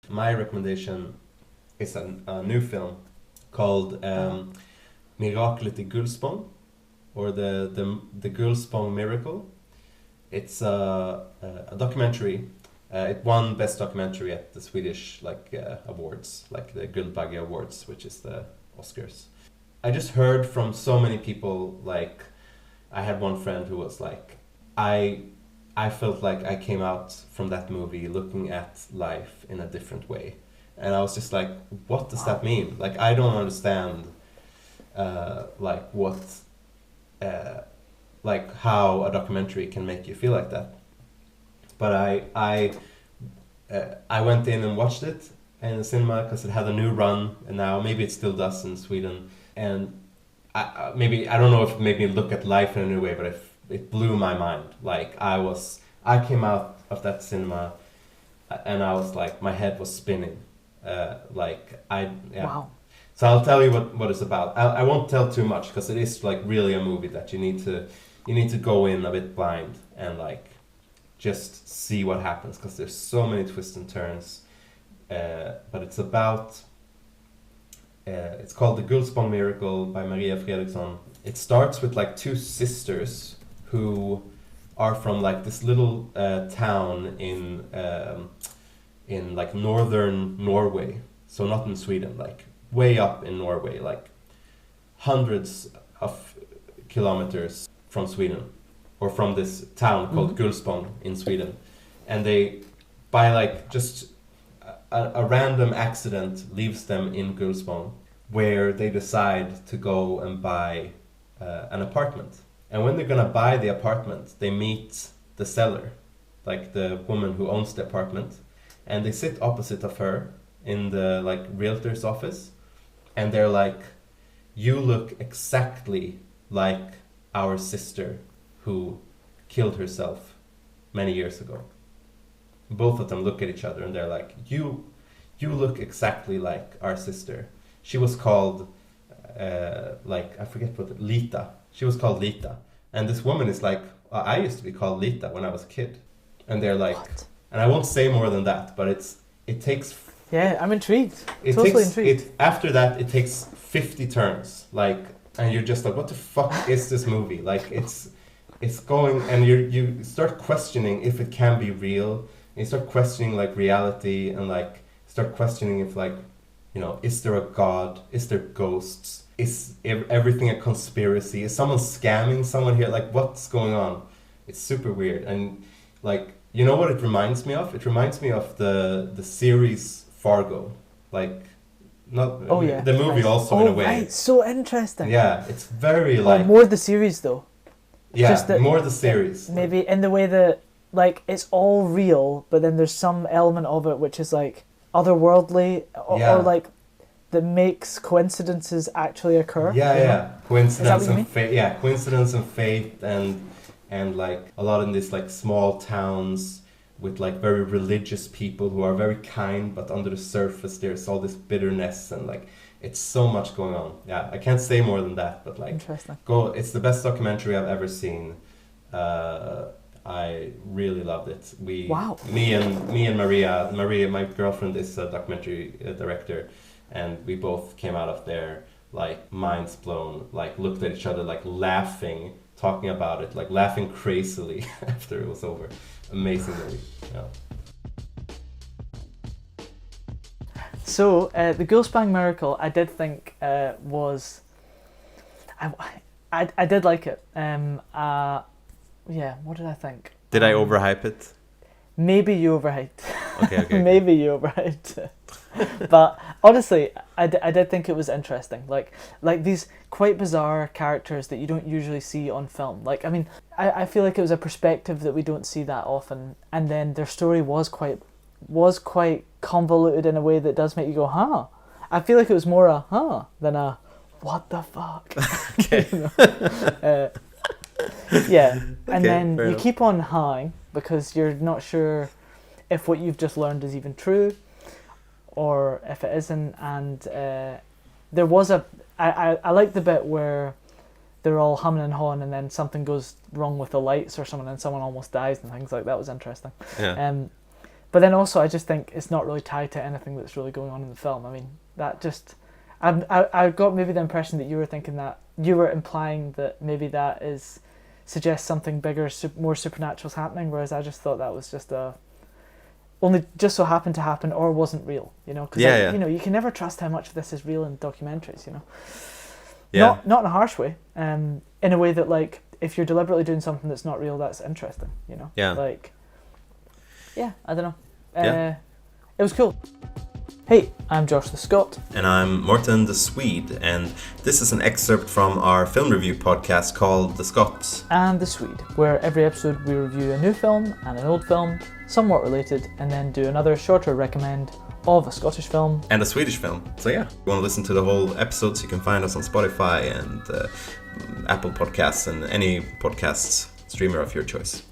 My recommendation is a new film called Miraklet i Gullspång, or the Gullspang Miracle. It's a documentary. It won Best Documentary at the Swedish awards, like the Guldbagge Awards, which is the Oscars. I just heard from so many people, like, I had one friend who was like, I felt like I came out from that movie looking at life in a different way. And I was just like, what does that mean? Like, I don't understand, how a documentary can make you feel like that. But I went in and watched it in the cinema because it had a new run, and now maybe it still does in Sweden. And I don't know if it made me look at life in a new way, but it blew my mind. Like, I came out of that cinema, and I was like, my head was spinning. Wow. So I'll tell you what it's about. I won't tell too much because it is like really a movie that you need to go in a bit blind and like just see what happens, because there's so many twists and turns. But it's about. It's called The Gullspang Miracle by Maria Fredriksson. It starts with like two sisters who are from like this little town in like northern Norway, so not in Sweden, like way up in Norway, like hundreds of kilometers from Sweden, or from this town called Gullspång in Sweden. And they, by like just a random accident, leaves them in Gullspång, where they decide to go and buy an apartment. And when they're gonna buy the apartment, they meet the seller, like the woman who owns the apartment, and they sit opposite of her in the like realtor's office, and they're like, "You look exactly like our sister who killed herself many years ago." Both of them look at each other and they're like, "You look exactly like our sister. She was called I forget what Lita. She was called Lita." And this woman is like, "I used to be called Lita when I was a kid." And they're like, What? and I won't say more than that, but it takes. Yeah, I'm intrigued. Intrigued. After that, it takes 50 turns, like, and you're just like, what the fuck is this movie? Like, it's going, and you start questioning if it can be real. And you start questioning like reality, and like start questioning if like, is there a god? Is there ghosts? Is everything a conspiracy? Is someone scamming someone here? Like, what's going on? It's super weird. And like, you know what it reminds me of? It reminds me of the series Fargo. Like, not the movie also in a way. Right, so interesting. Yeah, it's very like more the series though. Yeah, Just that more the series. Maybe in the way that like it's all real, but then there's some element of it which is like otherworldly or like that makes coincidences actually occur. Yeah. Coincidence and fate. Yeah, coincidence and fate, and like a lot in these like small towns with like very religious people who are very kind, but under the surface there's all this bitterness, and like it's so much going on. Yeah, I can't say more than that, but like interesting. It's the best documentary I've ever seen. I really loved it. Me and Maria, my girlfriend, is a documentary director, and we both came out of there like minds blown, like looked at each other like laughing, talking about it, like laughing crazily after it was over. Amazing movie. Yeah. So the Gullspang Miracle, I did think was, I did like it. Yeah, what did I think? Did I overhype it? Maybe you overhyped. Okay. Maybe you overhyped. But honestly, I did think it was interesting. Like these quite bizarre characters that you don't usually see on film. Like, I mean, I feel like it was a perspective that we don't see that often. And then their story was quite convoluted in a way that does make you go, huh? I feel like it was more a huh than a what the fuck. Okay. Yeah, and then you enough. keep on high because you're not sure if what you've just learned is even true or if it isn't. And there was I like the bit where they're all humming and hawing and then something goes wrong with the lights or something and someone almost dies and things like that. Was interesting. Yeah. But then also, I just think it's not really tied to anything that's really going on in the film. I mean, that just... I got maybe the impression that you were thinking that... You were implying that maybe that suggests something bigger, more supernatural's happening, whereas I just thought that was just only just so happened to happen or wasn't real, you know? Because, you know, you can never trust how much of this is real in documentaries, you know? Yeah. Not in a harsh way, in a way that, like, if you're deliberately doing something that's not real, that's interesting, you know? Yeah. Like, yeah, I don't know. It was cool. Hey, I'm Josh the Scot. And I'm Mårten the Swede, and this is an excerpt from our film review podcast called The Scot. And the Swede, where every episode we review a new film and an old film, somewhat related, and then do another shorter recommend of a Scottish film. And a Swedish film. So yeah, if you want to listen to the whole episodes, you can find us on Spotify and Apple Podcasts and any podcasts streamer of your choice.